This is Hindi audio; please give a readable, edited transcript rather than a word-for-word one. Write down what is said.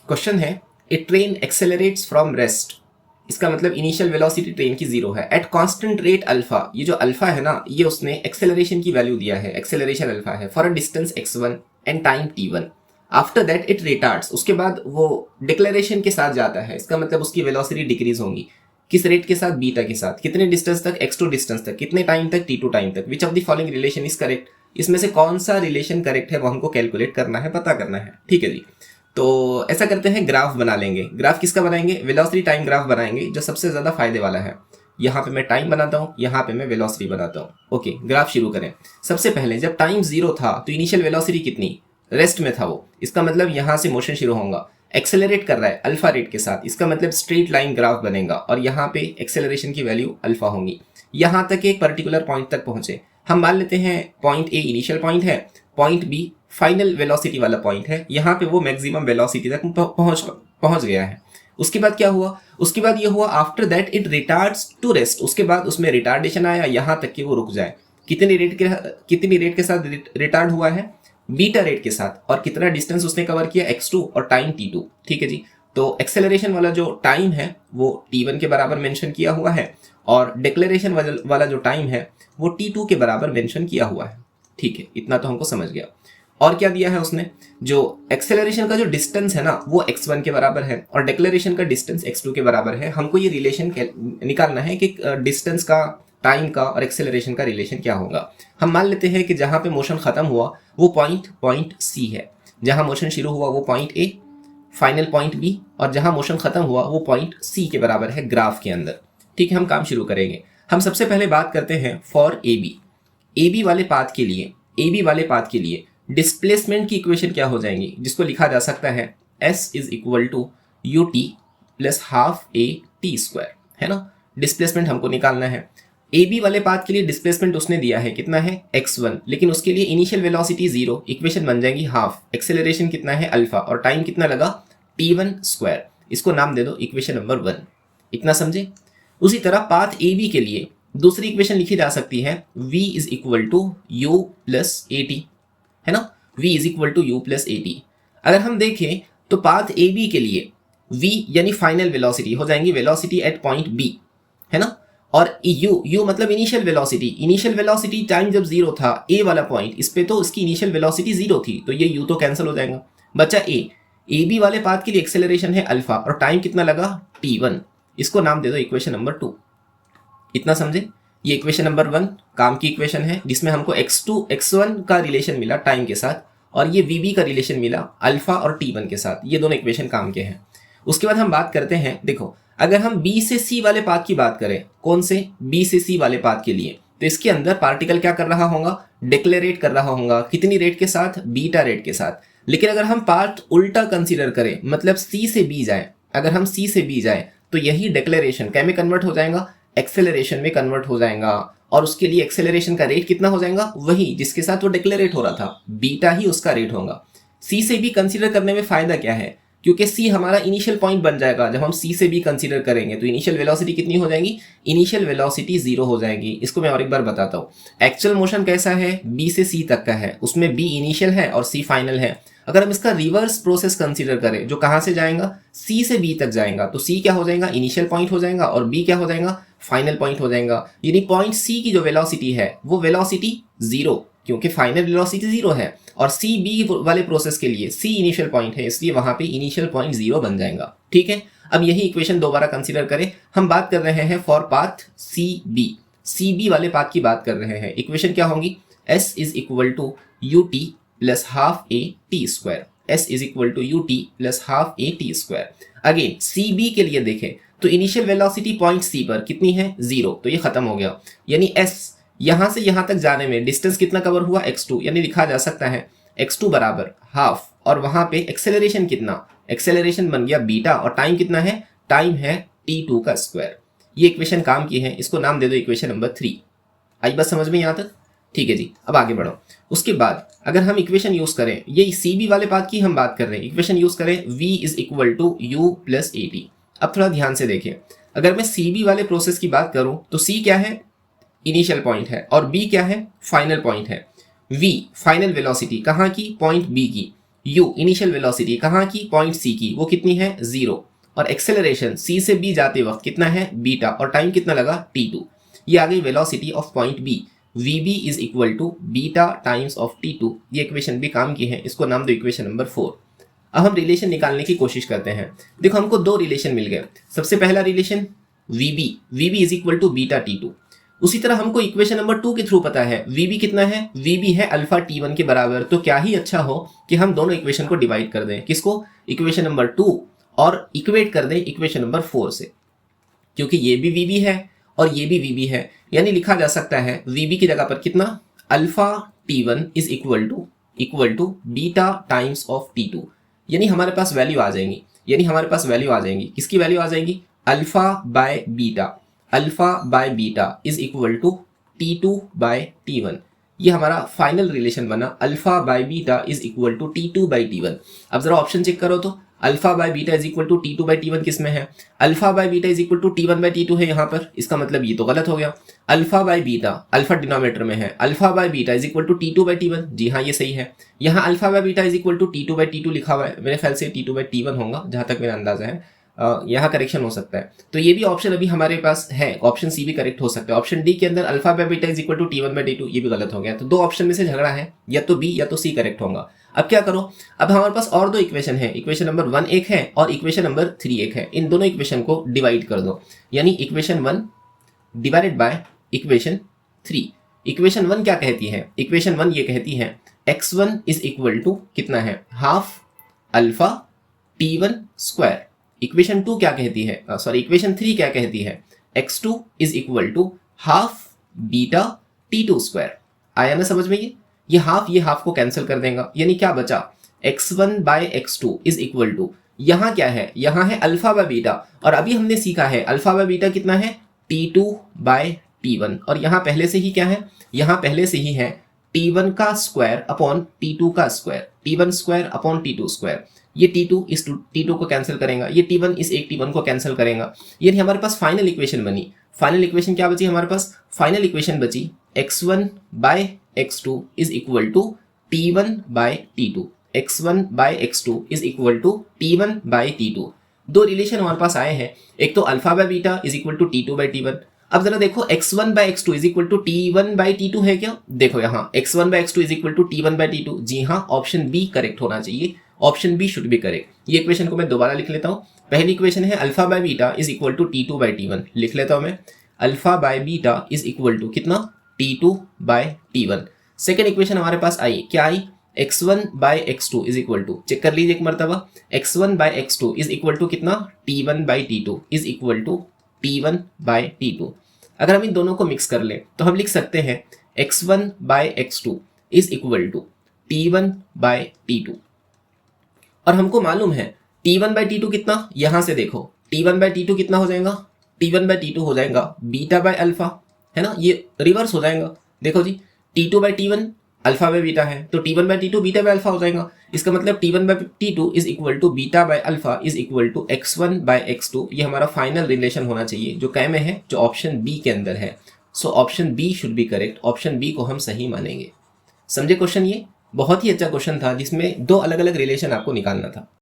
क्वेश्चन है ए ट्रेन एक्सेलरेट्स फ्रॉम रेस्ट, इसका मतलब इनिशियल वेलोसिटी ट्रेन की 0 है एट कांस्टेंट रेट अल्फा, ये जो अल्फा है ना ये उसने एक्सेलरेशन की वैल्यू दिया है, एक्सेलरेशन अल्फा है for a distance x1 and time t1। After that it retards, उसके बाद वो डिक्लेरेशन के साथ जाता है, इसका मतलब उसकी वेलोसिटी डिक्रीज होंगी किस रेट के साथ, बीटा के साथ, कितने डिस्टेंस तक, x2 डिस्टेंस तक, कितने टाइम तक, t2 टाइम तक। Which of the following relation is correct, इसमें से कौन सा रिलेशन करेक्ट है वो हमको कैलकुलेट करना है, पता करना है। ठीक है जी, तो ऐसा करते हैं, ग्राफ बना लेंगे। ग्राफ किसका बनाएंगे, वेलोसिटी टाइम ग्राफ बनाएंगे, जो सबसे ज्यादा फायदे वाला है। यहाँ पे मैं टाइम बनाता हूँ, यहाँ पे मैं वेलोसिटी बनाता हूँ। ओके, ग्राफ शुरू करें। सबसे पहले जब टाइम 0 था तो इनिशियल वेलोसिटी कितनी, रेस्ट में था वो, इसका मतलब यहाँ से मोशन शुरू होगा, एक्सेलरेट कर रहा है अल्फा रेट के साथ, इसका मतलब स्ट्रेट लाइन ग्राफ बनेगा और यहाँ पे एक्सेलरेशन की वैल्यू अल्फा होगी। यहाँ तक एक पर्टिकुलर पॉइंट तक पहुंचे, हम मान लेते हैं पॉइंट ए इनिशियल पॉइंट है, पॉइंट बी फाइनल वेलोसिटी वाला पॉइंट है, यहाँ पे वो मैक्सिमम वेलोसिटी तक पहुंच गया है। उसके बाद क्या हुआ, उसके बाद ये हुआ after that it retards to rest, उसके बाद उसमें रिटार्डेशन आया यहाँ तक कि वो रुक जाए। कितनी रेट के साथ रिटार्ड हुआ है, बीटा रेट के साथ, और कितना डिस्टेंस उसने कवर किया, x2 और टाइम t2। ठीक है जी, तो एक्सेलरेशन वाला जो टाइम है वो t1 के बराबर मेंशन किया हुआ है और डिक्लेरेशन वाला जो टाइम है वो t2 के बराबर मेंशन किया हुआ है। ठीक है, इतना तो हमको समझ गया। और क्या दिया है उसने, जो एक्सेलरेशन का जो डिस्टेंस है ना वो x1 के बराबर है और डिक्लेरेशन का डिस्टेंस x2 के बराबर है। हमको ये रिलेशन निकालना है कि डिस्टेंस का, टाइम का और एक्सेलरेशन का रिलेशन क्या होगा। हम मान लेते हैं कि जहां पे मोशन खत्म हुआ वो पॉइंट सी है, जहां मोशन शुरू हुआ वो point A, final point B, और जहां मोशन खत्म हुआ वो पॉइंट सी के बराबर है ग्राफ के अंदर। ठीक है, हम काम शुरू करेंगे। हम सबसे पहले बात करते हैं फॉर ए बी वाले पाथ के लिए, ए बी वाले पाथ के लिए डिस्प्लेसमेंट की इक्वेशन क्या हो जाएंगी, जिसको लिखा जा सकता है s is equal to u t plus half a t square, है ना। डिस्प्लेसमेंट हमको निकालना है। ए बी वाले पाथ के लिए डिस्प्लेसमेंट उसने दिया है कितना है, x1, लेकिन उसके लिए इनिशियल वेलोसिटी 0, इक्वेशन बन जाएगी हाफ, एक्सेलरेशन कितना है अल्फा, और टाइम कितना लगा t1 स्क्वायर, इसको नाम दे दो इक्वेशन नंबर 1। इतना समझे। उसी तरह पाथ ए बी के लिए दूसरी इक्वेशन लिखी जा सकती है v is equal to u plus a t, है ना, v is equal to u plus a t. अगर हम देखें तो पाथ ए बी के लिए v यानी फाइनल वेलोसिटी हो जाएंगी वेलोसिटी एट पॉइंट b, है ना, और u मतलब इनिशियल वेलोसिटी टाइम जब 0 था a वाला पॉइंट, इस पे तो इसकी इनिशियल वेलोसिटी 0 थी तो ये u तो कैंसिल हो जाएगा, बचा ए बी वाले पाथ के लिए एक्सेलरेशन है अल्फा और टाइम कितना लगा t1, इसको नाम दे दो इक्वेशन नंबर 2। इतना समझे। ये इक्वेशन नंबर 1 काम की इक्वेशन है जिसमें हमको x2 x1 का रिलेशन मिला टाइम के साथ और ये vb का रिलेशन मिला अल्फा और t1 के साथ, ये दोनों इक्वेशन काम के हैं। उसके बाद हम बात करते हैं, देखो अगर हम b से c वाले पाथ की बात करें, कौन से b से c वाले पाथ के लिए, तो इसके अंदर पार्टिकल क्या कर रहा होगा, डिक्लेरेट कर रहा होगा, कितनी रेट के साथ, बीटा रेट के साथ। लेकिन अगर हम पार्ट उल्टा कंसीडर करें, मतलब c से b जाए, अगर हम c से b जाए तो यही डिक्लेरेशन क्या में कन्वर्ट हो जाएगा, एक्सेलरेशन में कन्वर्ट हो जाएगा, और उसके लिए एक्सेलरेशन का रेट कितना हो जाएगा, वही जिसके साथ वो डिक्लेरेट हो रहा था, बीटा ही उसका रेट होगा। सी से बी कंसीडर करने में फायदा क्या है, क्योंकि सी हमारा इनिशियल पॉइंट बन जाएगा। जब हम सी से बी कंसीडर करेंगे तो इनिशियल वेलोसिटी कितनी हो जाएगी, इनिशियल वेलोसिटी 0 हो जाएगी। इसको मैं और एक बार बताता हूँ। एक्चुअल मोशन कैसा है, बी से सी तक का है, उसमें बी इनिशियल है और सी फाइनल है। अगर हम इसका रिवर्स प्रोसेस कंसीडर करें, जो कहां से जाएगा, सी से बी तक जाएगा, तो सी क्या हो जाएगा, इनिशियल पॉइंट हो जाएगा, और बी क्या हो जाएगा, फाइनल पॉइंट हो जाएगा। यानी पॉइंट सी की जो वेलोसिटी है वो वेलोसिटी 0, क्योंकि फाइनल वेलोसिटी 0 है, और सी बी वाले प्रोसेस के लिए सी इनिशियल पॉइंट है, इसलिए वहां पे इनिशियल पॉइंट 0 बन जाएगा। ठीक है, अब यही इक्वेशन दोबारा कंसीडर करें। हम बात कर रहे हैं फॉर पाथ सी बी वाले पाथ की बात कर रहे हैं। इक्वेशन क्या होंगी, s is equal to u t plus half a t square, s is equal to u t plus half a t square. Again C B के लिए देखें तो इनिशियल वेलोसिटी पॉइंट सी पर कितनी है, 0, तो ये खत्म हो गया। यानी s यहां से यहां तक जाने में डिस्टेंस कितना कवर हुआ, x2, यानी लिखा जा सकता है x2 बराबर हाफ, और वहां पे एक्सेलरेशन कितना, एक्सेलरेशन बन गया बीटा, और टाइम कितना है, टाइम है t2 का स्क्वायर। ये इक्वेशन काम की है, इसको नाम दे दो इक्वेशन नंबर 3। आई बात समझ में यहां तक, ठीक है जी। अब आगे बढ़ो। उसके बाद अगर हम इक्वेशन यूज करें, ये सी बी वाले पाथ की हम बात कर रहे हैं, इक्वेशन यूज करें v is equal to u plus a t. अब थोड़ा ध्यान से देखें, अगर मैं सी बी वाले प्रोसेस की बात करूं तो c क्या है, इनिशियल पॉइंट है, और b क्या है, फाइनल पॉइंट है। v फाइनल वेलोसिटी कहाँ की, पॉइंट b की, u इनिशियल वेलोसिटी कहाँ की, पॉइंट सी की, वो कितनी है 0, और एक्सेलरेशन सी से बी जाते वक्त कितना है बीटा, और टाइम कितना लगा t2। ये आ गई velocity of point B, vb is equal to beta times of t2। ये इक्वेशन भी काम की है, इसको नाम दो इक्वेशन नंबर 4। अब हम रिलेशन निकालने की कोशिश करते हैं। देखो हमको दो रिलेशन मिल गए। सबसे पहला relation vb is equal to beta t2। उसी तरह हमको इक्वेशन नंबर 2 के थ्रू पता है vb कितना है, vb है अल्फा t1 के बराबर। तो क्या ही अच्छा हो कि हम दोनों इक्वेशन को डिवाइड कर दें, किसको, इक्वेशन नंबर 2, और इक्वेट कर दें इक्वेशन नंबर 4 से, क्योंकि ये भी vb है और ये भी vb है। यानी लिखा जा सकता है vb की जगह पर कितना, alpha t1 is equal to beta times of t2। यानी हमारे पास वैल्यू आ जाएंगी, किसकी वैल्यू आ जाएंगी, alpha by beta is equal to t2 by t1। ये हमारा फाइनल रिलेशन बना, alpha by beta is equal to t2 by t1। अब जरा ऑप्शन चेक करो तो alpha by beta is equal to t2 by t1 किस में है, alpha by beta is equal to t1 by t2 है यहाँ पर। इसका मतलब ये तो गलत हो गया। Alpha by beta, alpha denominator में है, alpha by beta is equal to t2 by t1, जी हाँ ये सही है। यहाँ alpha by beta is equal to t2 by t2 लिखा हुआ है, मेरे ख्याल से t2 बाय t1 होगा जहाँ तक मेरा अंदाजा है। यहाँ करेक्शन हो सकता है, तो ये भी ऑप्शन अभी हमारे पास है, ऑप्शन सी भी करेक्ट हो सकता है। ऑप्शन डी के अंदर alpha by beta is equal to t1 by t2, ये भी गलत हो गया। तो दो ऑप्शन में से झगड़ा है, या तो बी या तो सी करेक्ट होगा। अब क्या करो, अब हमारे पास और दो इक्वेशन है, इक्वेशन नंबर 1 एक है और इक्वेशन नंबर 3 एक है। इन दोनों इक्वेशन को डिवाइड कर दो, यानी equation 1 divided by equation 3। Equation 1 क्या कहती है, इक्वेशन 1 ये कहती है x1 इज इक्वल टू कितना है, half alpha t1 square. Equation 2 क्या कहती है, इक्वेशन 3 क्या कहती है, x2 is equal to half beta t2 square. आया ना समझ में, ये हाफ को कैंसिल कर देगा, यानी क्या बचा, x1 by x2 is equal to, यहाँ क्या है, यहाँ है अल्फा बाय बीटा, और अभी हमने सीखा है अल्फा बाय बीटा कितना है, t2 बाय t1, और यहाँ पहले से ही क्या है, यहाँ पहले से ही है t1 का स्क्वायर अपॉन t2 का square, t1 square upon t2 square. ये t2 इस t2 को कैंसिल करेगा, ये t1 इस एक t1 को कैंसिल करेगा। यानी हमारे पास फाइनल इक्वेशन बनी। फाइनल इक्वेशन क्या बची हमारे पास, फाइनल इक्वेशन बची x1 by x2 is equal to t1 by t2। x1 by x2 is equal to t1 by t2। दो रिलेशन हमारे पास आए हैं, एक तो alpha by beta is equal to t2 by t1। अब जरा देखो x1 by x2 is equal to t1 by t2 है क्या, देखो यहाँ x1 by x2 is equal to t1 by t2। जी हाँ, ऑप्शन बी करेक्ट होना चाहिए, option B should be correct. ये इक्वेशन को मैं दोबारा लिख लेता हूँ। पहली इक्वेशन है alpha by beta is equal to t2 by t1, लिख लेता हूँ मैं, alpha by beta is equal to कितना, t2 by t1। Second equation हमारे पास आई, क्या आई, x1 by x2 is equal to, check कर लीजिए एक मरतबा, x1 by x2 is equal to कितना, t1 by t2 is equal to t1 by t2। अगर हम इन दोनों को मिक्स कर लें तो हम लिख सकते हैं x1 by x2 is equal to t1 by t2। और हमको मालूम है t1 बाय t2 कितना, यहां से देखो t1 बाय t2 कितना हो जाएगा, t1 बाय t2 हो जाएगा बीटा बाय अल्फा, है ना, ये रिवर्स हो जाएगा। देखो जी, t2 by t1 alpha by beta है, तो t1 by t2 beta by alpha हो जाएगा। इसका मतलब t1 by t2 is equal to beta by alpha is equal to x1 by x2। ये हमारा फाइनल रिलेशन होना चाहिए जो कै में है, जो ऑप्शन बी के अंदर है। So option B should be correct, option B को हम सही मानेंगे। समझे क्वेश्चन, ये बहुत ही अच्छा क्वेश्चन था जिसमें दो अलग अलग रिलेशन आपको निकालना था।